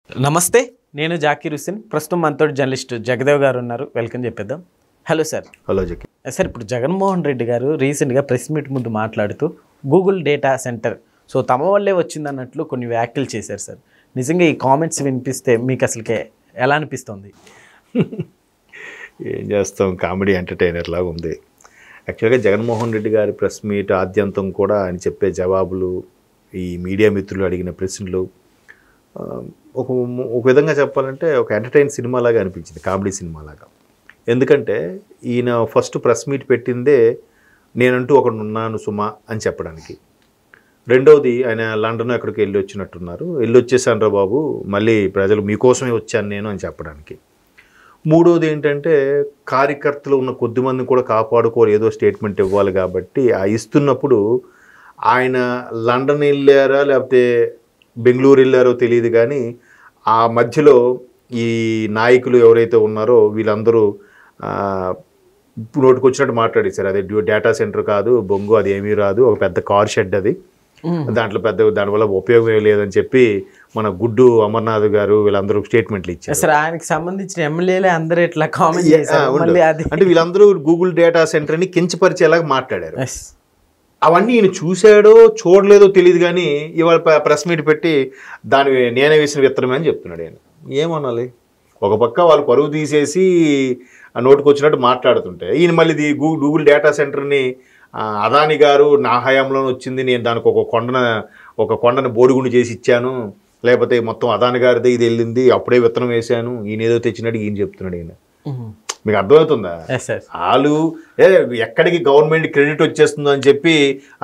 నమస్తే, నేను జాకీర్ హుస్సేన్. ప్రస్తుతం మనతో జర్నలిస్ట్ జగదేవ్ గారు ఉన్నారు. వెల్కమ్ చెప్పేద్దాం. Hello sir. Hello Zaki. Sir, ఇప్పుడు జగన్మోహన్ రెడ్డి గారు రీసెంట్గా ప్రెస్ మీట్ ముందు మాట్లాడుతూ గూగుల్ డేటా సెంటర్ తమ వల్లే వచ్చిందన్నట్లు కొన్ని వ్యాఖ్యలు చేశారు సార్. నిజంగా ఈ కామెంట్స్ వినిపిస్తే మీకు అసలుకే ఎలా అనిపిస్తుంది? ఏం చేస్తాం, కామెడీ ఎంటర్టైనర్ లాగా ఉంది. యాక్చువల్గా జగన్మోహన్ రెడ్డి గారి ప్రెస్ మీట్ ఆద్యంతం కూడా ఆయన చెప్పే జవాబులు, ఈ మీడియా మిత్రులు అడిగిన ప్రశ్నలు ఒక విధంగా చెప్పాలంటే ఒక ఎంటర్టైన్ సినిమా లాగా అనిపించింది, కామెడీ సినిమా లాగా. ఎందుకంటే ఈయన ఫస్ట్ ప్రెస్ మీట్ పెట్టిందే నేనంటూ ఒకడు ఉన్నాను సుమా అని చెప్పడానికి. రెండవది ఆయన లండన్ ఎక్కడికి వెళ్ళి వచ్చినట్టున్నారు, వెళ్ళి వచ్చేసాను రా బాబు, మళ్ళీ ప్రజలు మీకోసమే వచ్చాను నేను అని చెప్పడానికి. మూడవది ఏంటంటే కార్యకర్తలు ఉన్న కొద్దిమందిని కూడా కాపాడుకోవాలి, ఏదో స్టేట్మెంట్ ఇవ్వాలి కాబట్టి ఆ ఇస్తున్నప్పుడు ఆయన లండన్ వెళ్ళారా లేకపోతే బెంగళూరు వెళ్ళారో తెలియదు, కానీ ఆ మధ్యలో ఈ నాయకులు ఎవరైతే ఉన్నారో వీళ్ళందరూ నోటికి వచ్చినట్టు మాట్లాడేశారు. అదే డేటా సెంటర్ కాదు, బొంగు, అది ఏమీ రాదు, ఒక పెద్ద కార్ షెడ్, అది దాంట్లో దానివల్ల ఉపయోగం లేదని చెప్పి మన గుడ్డు అమర్నాథ్ గారు వీళ్ళందరూ స్టేట్మెంట్లు ఇచ్చారు. ఆయనకి సంబంధించిన ఎమ్మెల్యేలే అందరూ ఇట్లా కామెంట్ చేశారు. అంటే వీళ్ళందరూ గూగుల్ డేటా సెంటర్ని కించపరిచేలాగా మాట్లాడారు. అవన్నీ ఈయన చూశాడో చూడలేదో తెలియదు, కానీ ఇవాళ ప్రెస్ మీట్ పెట్టి దాని నేనే వేసిన విత్తనమే అని చెప్తున్నాడు. ఆయన ఏమనాలి? ఒక పక్క వాళ్ళు పరువు తీసేసి నోటికి వచ్చినట్టు మాట్లాడుతుంటే ఈయన మళ్ళీ గూగుల్ డేటా సెంటర్ని అదాని గారు నా హయాంలో వచ్చింది, నేను దానికి ఒక కొండను బోడిగుండు చేసి ఇచ్చాను, లేకపోతే మొత్తం అదాని గారిదే ఇది వెళ్ళింది, అప్పుడే విత్తనం వేశాను, ఈయన ఏదో తెచ్చినట్టు ఈయన చెప్తున్నాడు. ఈయన మీకు అర్థమవుతుందా? వాళ్ళు ఎక్కడికి గవర్నమెంట్ క్రెడిట్ వచ్చేస్తుందో అని చెప్పి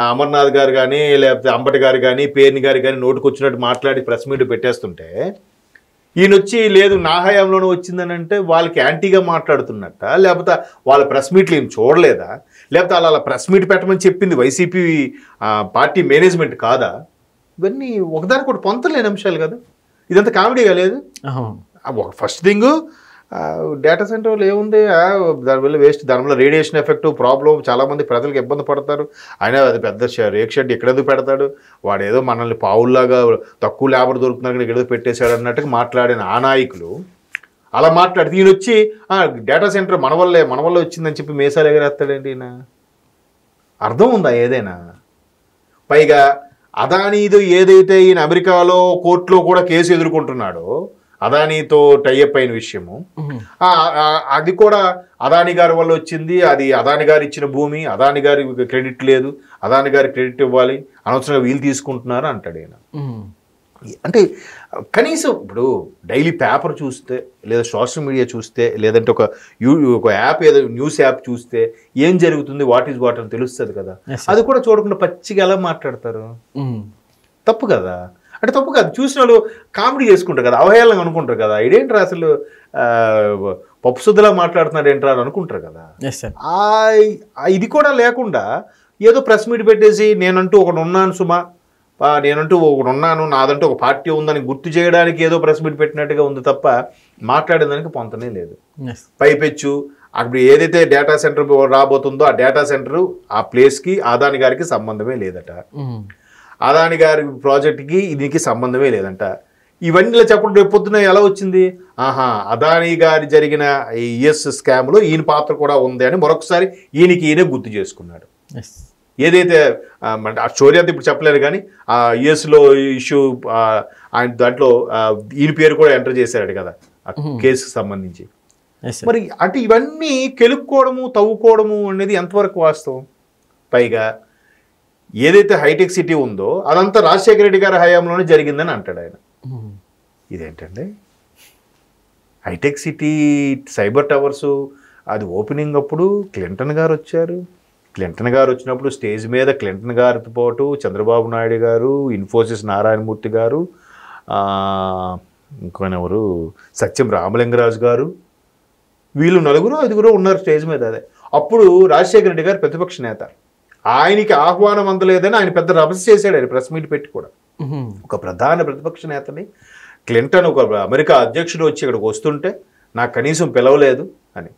అమర్నాథ్ గారు కానీ లేకపోతే అంబటి గారు కానీ పేర్ని గారు కానీ నోటికి వచ్చినట్టు మాట్లాడి ప్రెస్ మీట్ పెట్టేస్తుంటే ఈయన వచ్చి లేదు నా హయాంలోనే వచ్చిందని అంటే వాళ్ళకి యాంటీగా మాట్లాడుతున్నట్ట, లేకపోతే వాళ్ళ ప్రెస్ మీట్లు ఏం చూడలేదా, లేకపోతే అలా ప్రెస్ మీట్ పెట్టమని చెప్పింది వైసీపీ పార్టీ మేనేజ్మెంట్ కాదా? ఇవన్నీ ఒకదానికి ఒకటి పొంతలేని అంశాలు కదా. ఇదంతా కామెడీగా లేదు. ఫస్ట్ థింగ్, డేటా సెంటర్ వల్ల ఏముంది, దానివల్ల వేస్ట్, దానివల్ల రేడియేషన్ ఎఫెక్ట్ ప్రాబ్లం, చాలామంది ప్రజలకు ఇబ్బంది పడతారు. ఆయన అది పెద్ద రేక్ షెడ్ ఎక్కడెందుకు పెడతాడు, వాడు ఏదో మనల్ని పావుల్లాగా తక్కువ లేబర్ దొరుకుతున్నారు ఇక్కడ ఏదో పెట్టేశాడు అన్నట్టుగా మాట్లాడిన ఆ నాయకులు అలా మాట్లాడితే ఈయన వచ్చి డేటా సెంటర్ మన వల్లే వచ్చిందని చెప్పి మేసాలు ఎగరేస్తాడండి. ఈయన అర్థం ఉందా ఏదైనా? పైగా అదానీదో ఏదైతే ఈయన అమెరికాలో కోర్టులో కూడా కేసు ఎదుర్కొంటున్నాడో అదానీతో టైఅప్ అయిన విషయము, అది కూడా అదాని గారి వల్ల వచ్చింది, అది అదాని గారు ఇచ్చిన భూమి, అదాని గారి క్రెడిట్ లేదు, అదాని గారి క్రెడిట్ ఇవ్వాలి, అనవసరంగా వీళ్ళు తీసుకుంటున్నారు అంటాడు ఆయన. అంటే కనీసం ఇప్పుడు డైలీ పేపర్ చూస్తే లేదా సోషల్ మీడియా చూస్తే లేదంటే ఒక యాప్ ఏదో న్యూస్ యాప్ చూస్తే ఏం జరుగుతుంది, వాట్ ఈజ్ వాట్ అని తెలుస్తుంది కదా. అది కూడా చూడకుండా పచ్చిగా ఎలా మాట్లాడతారు? తప్పు కదా. అంటే తప్పు కాదు, చూసిన వాళ్ళు కామెడీ చేసుకుంటారు కదా, అవహేళనగా అనుకుంటారు కదా, ఇదేంట్రా అసలు పప్పు శుద్ధలా మాట్లాడుతున్నాడు ఏంట్రా అని అనుకుంటారు కదా. ఇది కూడా లేకుండా ఏదో ప్రెస్ మీట్ పెట్టేసి నేనంటూ ఒకడు ఉన్నాను సుమా, నేనంటూ ఒకడు ఉన్నాను, నాదంటూ ఒక పార్టీ ఉందని గుర్తు చేయడానికి ఏదో ప్రెస్ మీట్ పెట్టినట్టుగా ఉంది తప్ప మాట్లాడేదానికి పొంతనే లేదు. పైపెచ్చు అప్పుడు ఏదైతే డేటా సెంటర్ రాబోతుందో ఆ డేటా సెంటర్ ఆ ప్లేస్కి అదాని గారికి సంబంధమే లేదట, అదాని గారి ప్రాజెక్ట్కి దీనికి సంబంధమే లేదంట. ఇవన్నీ చెప్పడం రేపు పొద్దున ఎలా వచ్చింది? అదాని గారి జరిగిన యుఎస్ స్కామ్లో ఈయన పాత్ర కూడా ఉంది అని మరొకసారి ఈయనే గుర్తు చేసుకున్నాడు. ఏదైతే ఆ స్టోరీ అంతా ఇప్పుడు చెప్పలేరు, కానీ ఆ యుఎస్లో ఇష్యూ ఆయన దాంట్లో ఈయన పేరు కూడా ఎంటర్ చేశాడు కదా ఆ కేసుకు సంబంధించి. మరి అంటే ఇవన్నీ కెలుక్కోవడము తవ్వుకోవడము అనేది ఎంతవరకు వాస్తవం? పైగా ఏదైతే హైటెక్ సిటీ ఉందో అదంతా రాజశేఖర రెడ్డి గారి హయాంలోనే జరిగిందని అంటాడు ఆయన. ఇదేంటండి హైటెక్ సిటీ సైబర్ టవర్స్ అది ఓపెనింగ్ అప్పుడు క్లింటన్ గారు వచ్చారు. క్లింటన్ గారు వచ్చినప్పుడు స్టేజ్ మీద క్లింటన్ గారితో పాటు చంద్రబాబు నాయుడు గారు, ఇన్ఫోసిస్ నారాయణమూర్తి గారు, ఇంకొనెవరు సత్యం రామలింగరాజు గారు, వీళ్ళు 4-5 ఉన్నారు స్టేజ్ మీద. అదే అప్పుడు రాజశేఖర రెడ్డి గారు ప్రతిపక్ష నేత, ఆయనకి ఆహ్వానం అందలేదని ఆయన పెద్ద రభస చేశాడు ఆయన ప్రెస్ మీట్ పెట్టి కూడా. ఒక ప్రధాన ప్రతిపక్ష నేతని క్లింటన్ ఒక అమెరికా అధ్యక్షుడు వచ్చి ఇక్కడికి వస్తుంటే నాకు కనీసం పిలవలేదు అని.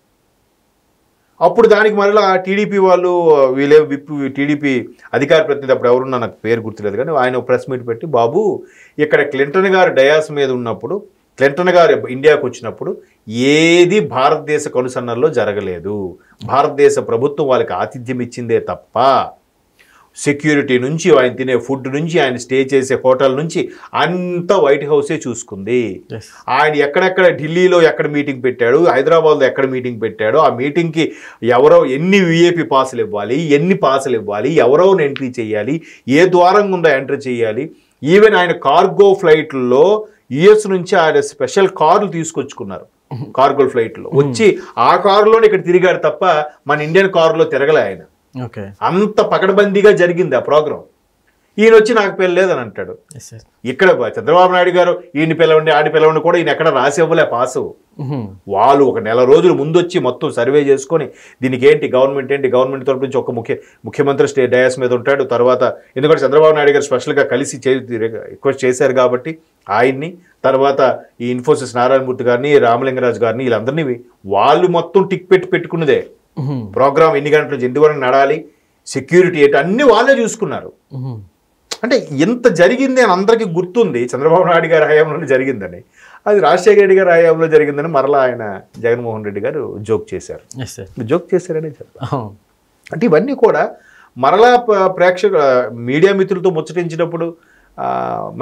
అప్పుడు దానికి మరలా టీడీపీ వాళ్ళు వీళ్ళే విప్ టీడీపీ అధికార ప్రతినిధి అప్పుడు ఎవరున్నా నాకు పేరు గుర్తులేదు కానీ ఆయన ప్రెస్ మీట్ పెట్టి బాబు ఇక్కడ క్లింటన్ గారు డయాస్ మీద ఉన్నప్పుడు క్లింటన్ గారు ఇండియాకు వచ్చినప్పుడు ఏది భారతదేశ కనుసన్నల్లో జరగలేదు. భారతదేశ ప్రభుత్వం వాళ్ళకి ఆతిథ్యం ఇచ్చిందే తప్ప సెక్యూరిటీ నుంచి ఆయన తినే ఫుడ్ నుంచి ఆయన స్టే చేసే హోటల్ నుంచి అంతా వైట్ హౌసే చూసుకుంది. ఆయన ఎక్కడెక్కడ ఢిల్లీలో ఎక్కడ మీటింగ్ పెట్టాడు, హైదరాబాద్లో ఎక్కడ మీటింగ్ పెట్టాడో ఆ మీటింగ్కి ఎవరో ఎన్ని విఐపి పాసులు ఇవ్వాలి, ఎన్ని పాసులు ఇవ్వాలి, ఎవరో ఎంట్రీ చేయాలి, ఏ ద్వారం గుండా ఎంట్రీ చేయాలి. ఈవెన్ ఆయన కార్గో ఫ్లైట్లలో యుఎస్ నుంచి ఆయన స్పెషల్ కార్లు తీసుకొచ్చుకున్నారు. కార్గో ఫ్లైట్లో వచ్చి ఆ కారులోనే ఇక్కడ తిరిగాడు తప్ప మన ఇండియన్ కారులో తిరగలే ఆయన. అంత పకడ్బందీగా జరిగింది ఆ ప్రోగ్రాం. ఈయన వచ్చి నాకు పెళ్ళలేదని అంటాడు. ఇక్కడ చంద్రబాబు నాయుడు గారు ఈయన పిలవండి ఆడి పిలవండి కూడా ఈయన ఎక్కడ రాసి ఇవ్వలే పాసు. వాళ్ళు ఒక నెల రోజులు ముందు వచ్చి మొత్తం సర్వే చేసుకొని దీనికి ఏంటి గవర్నమెంట్ ఏంటి, గవర్నమెంట్ తరపు నుంచి ఒక ముఖ్యమంత్రి డయాస్ మీద ఉంటాడు. తర్వాత ఎందుకంటే చంద్రబాబు నాయుడు గారు స్పెషల్గా కలిసి రిక్వెస్ట్ చేశారు కాబట్టి ఆయన్ని, తర్వాత ఈ ఇన్ఫోసిస్ నారాయణమూర్తి గారిని, రామలింగరాజు గారిని, వీళ్ళందరినీ వాళ్ళు మొత్తం టిక్ పెట్టుకున్నదే. ప్రోగ్రామ్ ఎన్ని గంటల నుంచి ఎంతవరకు నడాలి, సెక్యూరిటీ ఏంటి అన్ని వాళ్ళే చూసుకున్నారు. అంటే ఎంత జరిగింది అని అందరికీ గుర్తుంది. చంద్రబాబు నాయుడు గారి హయాంలోనే జరిగిందని, అది రాజశేఖర రెడ్డి గారి హయాంలో జరిగిందని మరలా ఆయన జగన్మోహన్ రెడ్డి గారు జోక్ చేశారని చెప్పారు. అంటే ఇవన్నీ కూడా మరలా మీడియా మిత్రులతో ముచ్చటించినప్పుడు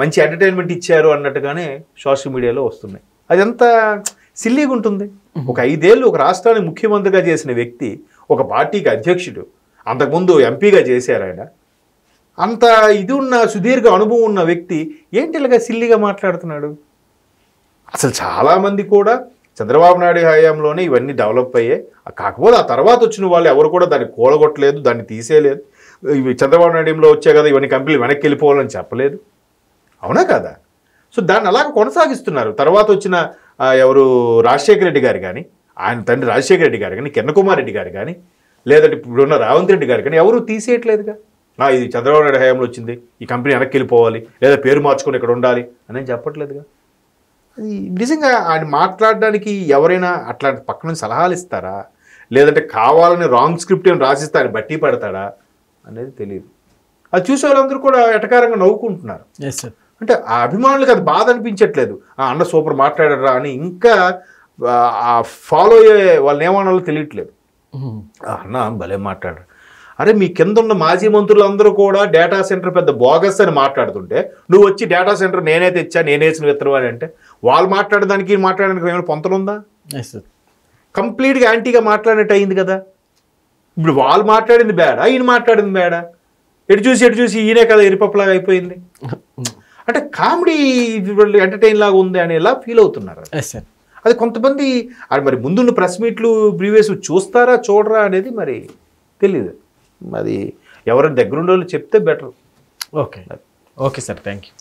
మంచి ఎంటర్టైన్మెంట్ ఇచ్చారు అన్నట్టుగానే సోషల్ మీడియాలో వస్తున్నాయి. అదంతా సిల్లీగా ఉంటుంది. ఒక 5 ఏళ్ళు ఒక రాష్ట్రాన్ని ముఖ్యమంత్రిగా చేసిన వ్యక్తి, ఒక పార్టీకి అధ్యక్షుడు, అంతకుముందు ఎంపీగా చేశారు ఆయన. అంత ఇది ఉన్న సుదీర్ఘ అనుభవం ఉన్న వ్యక్తి ఏంటి ఇలాగా సిల్లీగా మాట్లాడుతున్నాడు? అసలు చాలామంది కూడా చంద్రబాబు నాయుడు హయాంలోనే ఇవన్నీ డెవలప్ అయ్యాయి. కాకపోతే ఆ తర్వాత వచ్చిన వాళ్ళు ఎవరు కూడా దాన్ని కూలగొట్టలేదు, దాన్ని తీసేయలేదు. ఇవి చంద్రబాబు నాయుడులో వచ్చాయి కదా ఇవన్నీ కంపెనీలు వెనక్కి వెళ్ళిపోవాలని చెప్పలేదు. అవునా కదా? సో దాన్ని అలాగ కొనసాగిస్తున్నారు. తర్వాత వచ్చిన ఎవరు రాజశేఖర రెడ్డి గారు కానీ, ఆయన తండ్రి రాజశేఖర రెడ్డి గారు కానీ, కిరణ్ కుమార్ రెడ్డి గారు కానీ, లేదంటే ఇప్పుడున్న రేవంత్ రెడ్డి గారు కానీ ఎవరు తీసేయట్లేదుగా. ఇది చంద్రబాబు నాయుడు హయాంలో వచ్చింది, ఈ కంపెనీ వెనక్కి వెళ్ళిపోవాలి, లేదా పేరు మార్చుకొని ఇక్కడ ఉండాలి అని చెప్పట్లేదుగా. అది నిజంగా ఆయన మాట్లాడడానికి ఎవరైనా అట్లాంటి పక్క నుంచి సలహాలు ఇస్తారా, లేదంటే కావాలని రాంగ్ స్క్రిప్ట్ ఏమైనా రాసిస్తే ఆయన బట్టి పడతాడా అనేది తెలియదు. అది చూసే వాళ్ళందరూ కూడా ఎటకారంగా నవ్వుకుంటున్నారు. అంటే ఆ అభిమానులకు అది బాధ అనిపించట్లేదు. అన్న సూపర్ మాట్లాడారా అని ఇంకా ఫాలో అయ్యే వాళ్ళని ఏమన్నాలో తెలియట్లేదు. అన్న భలే మాట్లాడారు. అరే మీ కింద ఉన్న మాజీ మంత్రులందరూ కూడా డేటా సెంటర్ పెద్ద బోగస్ అని మాట్లాడుతుంటే నువ్వు వచ్చి డేటా సెంటర్ నేనే తెచ్చా, నేనేసిన విత్తనం అని అంటే వాళ్ళు మాట్లాడడానికి మాట్లాడడానికి ఏమైనా పొంతనుందా? కంప్లీట్గా యాంటీగా మాట్లాడినట్టు అయింది కదా. ఇప్పుడు వాళ్ళు మాట్లాడింది బేడా, ఈయన మాట్లాడింది బేడా? ఎటు చూసి ఈయనే కదా ఎరిపప్పులాగా అయిపోయింది. అంటే కామెడీ ఎంటర్టైన్ లాగా ఉంది అనేలా ఫీల్ అవుతున్నారు. అది కొంతమంది మరి ముందున్న ప్రెస్ మీట్లు ప్రీవియస్ చూస్తారా చూడరా అనేది మరి తెలియదు. అది ఎవరైనా దగ్గరుండే వాళ్ళు చెప్తే better. Okay sir, thank you.